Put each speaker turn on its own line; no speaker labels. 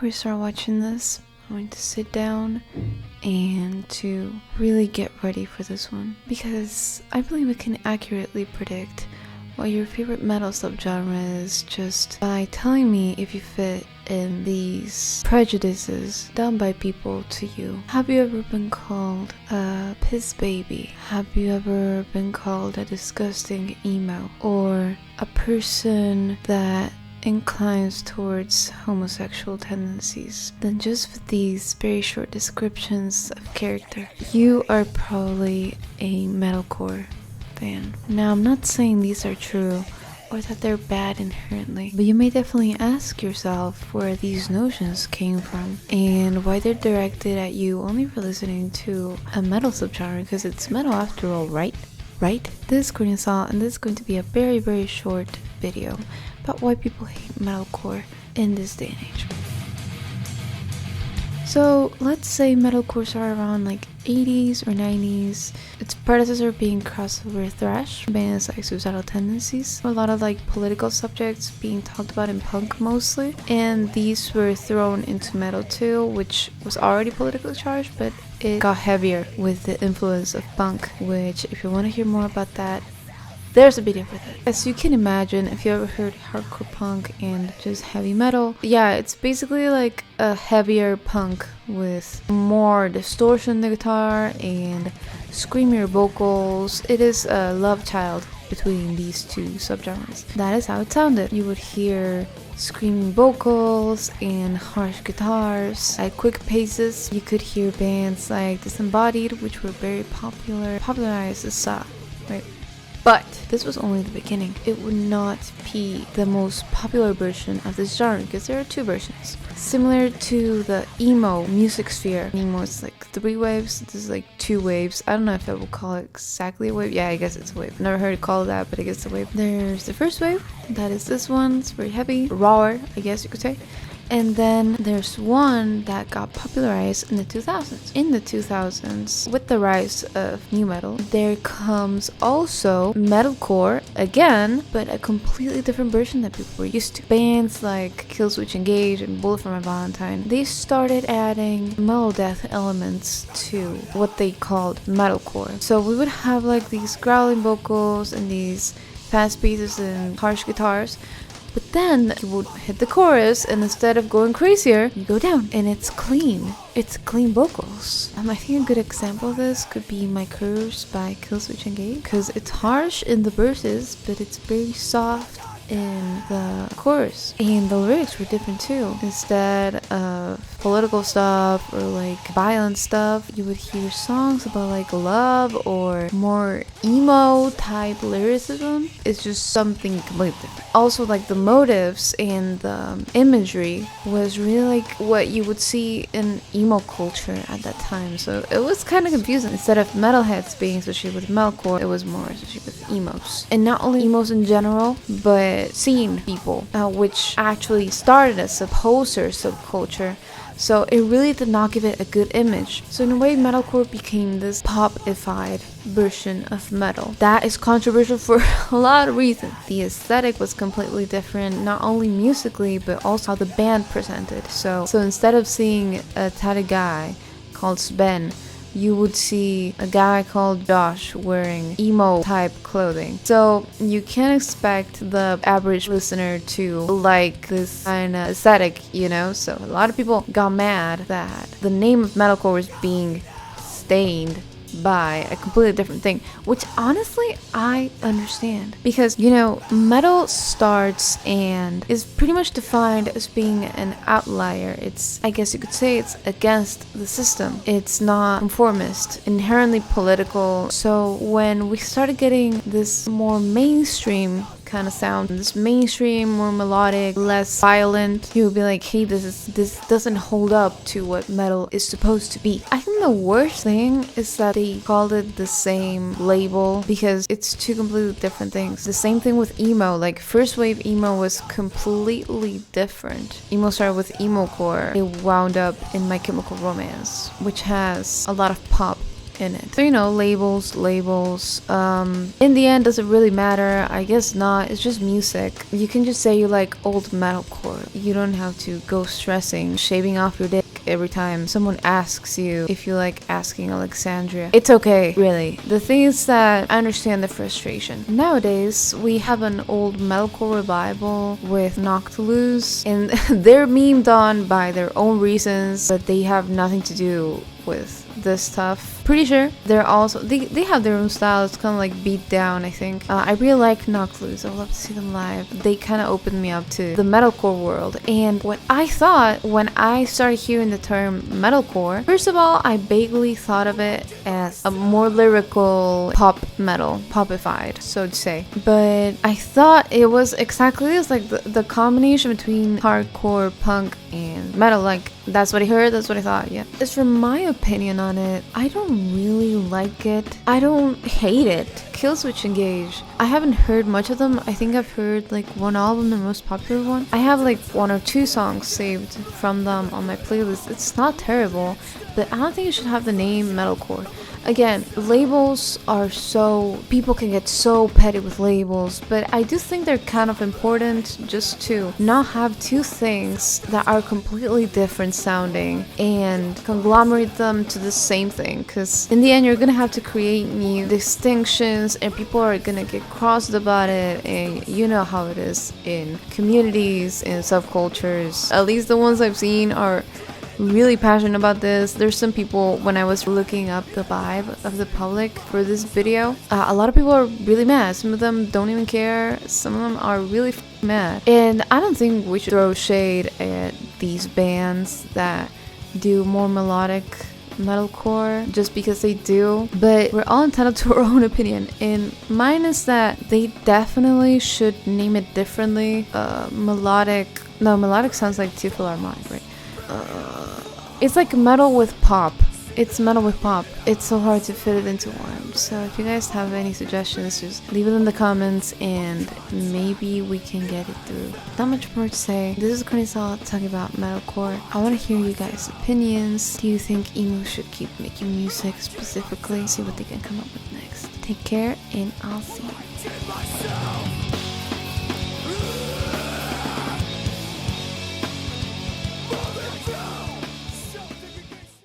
before you start watching this, I'm going to sit down and to really get ready for this one, because I believe we can accurately predict what your favorite metal subgenre is just by telling me if you fit in these prejudices done by people to you. Have you ever been called a piss baby? Have you ever been called a disgusting emo? Or a person that inclines towards homosexual tendencies? Then just with these very short descriptions of character, you are probably a metalcore fan. Now, I'm not saying these are true or that they're bad inherently, but you may definitely ask yourself where these notions came from and why they're directed at you only for listening to a metal subgenre, because it's metal after all, right? This is CORNEA-SAL, and this is going to be a very, very short video about why people hate metalcore in this day and age. So let's say metalcores are around like 80s or 90s. Its predecessor being crossover thrash, bands like suicidal tendencies, a lot of like political subjects being talked about in punk mostly, and these were thrown into metal too, which was already politically charged, but it got heavier with the influence of punk, which if you want to hear more about that, there's a video for that. As you can imagine, if you ever heard hardcore punk and just heavy metal, yeah, it's basically like a heavier punk with more distortion in the guitar and screamier vocals. It is a love child between these two subgenres. That is how it sounded. You would hear screaming vocals and harsh guitars at quick paces. You could hear bands like Disembodied, which were very popularized the ska, right? But this was only the beginning. It would not be the most popular version of this genre, because there are two versions. Similar to the emo music sphere. Emo is like 3 waves, this is like 2 waves. I don't know if I would call it exactly a wave. Yeah, I guess it's a wave. Never heard it called that, but I guess it's a wave. There's the first wave, that is this one. It's very heavy, rawer, I guess you could say. And then there's one that got popularized in the 2000s. In the 2000s, with the rise of new metal, there comes also metalcore again, but a completely different version that people were used to. Bands like Killswitch Engage and Bullet for My Valentine, they started adding melodeath elements to what they called metalcore. So we would have like these growling vocals and these fast pieces and harsh guitars. But then you would hit the chorus, and instead of going crazier, you go down, and it's clean. It's clean vocals. I think a good example of this could be My Curves by Killswitch Engage, because it's harsh in the verses, but it's very soft in the chorus. And the lyrics were different too. Instead of political stuff or like violent stuff, you would hear songs about like love or more emo type lyricism. It's just something completely different. Also, like the motives and the imagery was really like what you would see in emo culture at that time. So it was kind of confusing. Instead of metalheads being associated with metalcore, it was more associated with emos. And not only emos in general, but scene people, which actually started as a poser subculture. So it really did not give it a good image. So in a way, metalcore became this pop-ified version of metal. That is controversial for a lot of reasons. The aesthetic was completely different, not only musically, but also how the band presented. So instead of seeing a tatted guy called Sven, you would see a guy called Josh wearing emo type clothing. So you can't expect the average listener to like this kind of aesthetic, you know? So a lot of people got mad that the name of metalcore was being stained by a completely different thing, which honestly I understand, because you know, metal starts and is pretty much defined as being an outlier. It's, I guess you could say, it's against the system. It's not conformist, inherently political. So when we started getting this more mainstream kind of sound, this mainstream, more melodic, less violent, you would be like, hey, this doesn't hold up to what metal is supposed to be. I think the worst thing is that they called it the same label, because it's two completely different things. The same thing with emo. Like first wave emo was completely different. Emo started with emo core. It wound up in My Chemical Romance, which has a lot of pop in it. So, you know, labels. In the end, does it really matter? I guess not. It's just music. You can just say you like old metalcore. You don't have to go stressing, shaving off your dick every time someone asks you if you like asking Alexandria. It's okay, really. The thing is that I understand the frustration. Nowadays, we have an old metalcore revival with Noctilus, and they're memed on by their own reasons, but they have nothing to do with this stuff. Pretty sure they're also they have their own style. It's kind of like beat down, I think. I really like Noctilus. I would love to see them live. They kind of opened me up to the metalcore world. And what I thought when I started hearing the term metalcore, first of all, I vaguely thought of it as a more lyrical pop metal, popified, so to say. But I thought it was exactly this, like the combination between hardcore, punk, and metal. Like, that's what I heard, that's what I thought, yeah. As for my opinion on it, I don't really like it. I don't hate it. Killswitch Engage, I haven't heard much of them. I think I've heard like one album, the most popular one. I have like 1 or 2 songs saved from them on my playlist. It's not terrible, but I don't think it should have the name metalcore. Again, labels are people can get so petty with labels, but I do think they're kind of important just to not have 2 things that are completely different sounding and conglomerate them to the same thing, because in the end you're gonna have to create new distinctions and people are gonna get crossed about it, and you know how it is in communities and subcultures. At least the ones I've seen are really passionate about this. There's some people, when I was looking up the vibe of the public for this video, a lot of people are really mad. Some of them don't even care. Some of them are really mad. And I don't think we should throw shade at these bands that do more melodic metalcore just because they do, but we're all entitled to our own opinion, and mine is that they definitely should name it differently. Melodic sounds like Two Philharmonic, right? It's like metal with pop. It's metal with pop. It's so hard to fit it into one. So if you guys have any suggestions, just leave it in the comments and maybe we can get it through. Not much more to say. This is CORNEA-SAL talking about metalcore. I want to hear you guys' opinions. Do you think emo should keep making music specifically? See what they can come up with next. Take care and I'll see you.